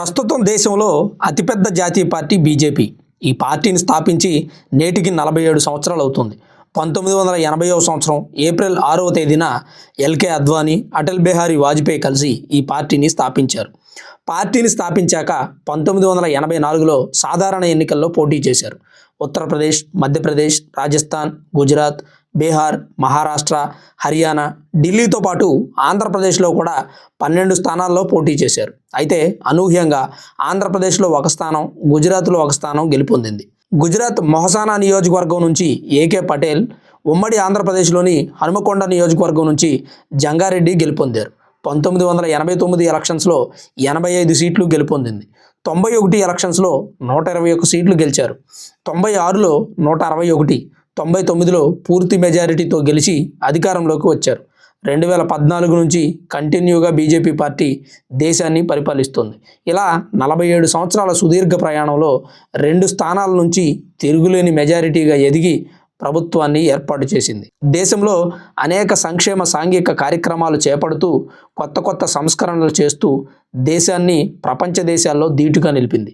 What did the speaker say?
ప్రస్తుతం దేశంలో అతిపెద్ద జాతీయ పార్టీ బీజేపీ. ఈ పార్టీని స్థాపించి నేటికి 47 సంవత్సరాలు అవుతుంది. 1980వ సంవత్సరం ఏప్రిల్ 6వ తేదీన ఎల్కే అద్వానీ, అటల్ బిహారీ వాజ్పేయి కలిసి ఈ పార్టీని స్థాపించారు. పార్టీని స్థాపించాక 1984లో సాధారణ ఎన్నికల్లో పోటీ చేశారు. ఉత్తరప్రదేశ్, మధ్యప్రదేశ్, రాజస్థాన్, గుజరాత్, బీహార్, మహారాష్ట్ర, హర్యానా, ఢిల్లీతో పాటు ఆంధ్రప్రదేశ్లో కూడా 12 స్థానాల్లో పోటీ చేశారు. అయితే అనూహ్యంగా ఆంధ్రప్రదేశ్లో ఒక స్థానం, గుజరాత్లో ఒక స్థానం గెలుపొందింది. గుజరాత్ మొహసానా నియోజకవర్గం నుంచి ఏకే పటేల్, ఉమ్మడి ఆంధ్రప్రదేశ్లోని హనుమకొండ నియోజకవర్గం నుంచి జంగారెడ్డి గెలుపొందారు. 1989 ఎలక్షన్స్లో 85 సీట్లు గెలుపొందింది. 91 ఎలక్షన్స్లో 121 సీట్లు గెలిచారు. 96లో 161, 99లో పూర్తి మెజారిటీతో గెలిచి అధికారంలోకి వచ్చారు. 2014 నుంచి కంటిన్యూగా బీజేపీ పార్టీ దేశాన్ని పరిపాలిస్తుంది. ఇలా 47 సంవత్సరాల సుదీర్ఘ ప్రయాణంలో 2 స్థానాల నుంచి తిరుగులేని మెజారిటీగా ఎదిగి ప్రభుత్వాన్ని ఏర్పాటు చేసింది. దేశంలో అనేక సంక్షేమ సాంఘిక కార్యక్రమాలు చేపడుతూ కొత్త సంస్కరణలు చేస్తూ దేశాన్ని ప్రపంచ దేశాల్లో ధీటుగా నిలిపింది.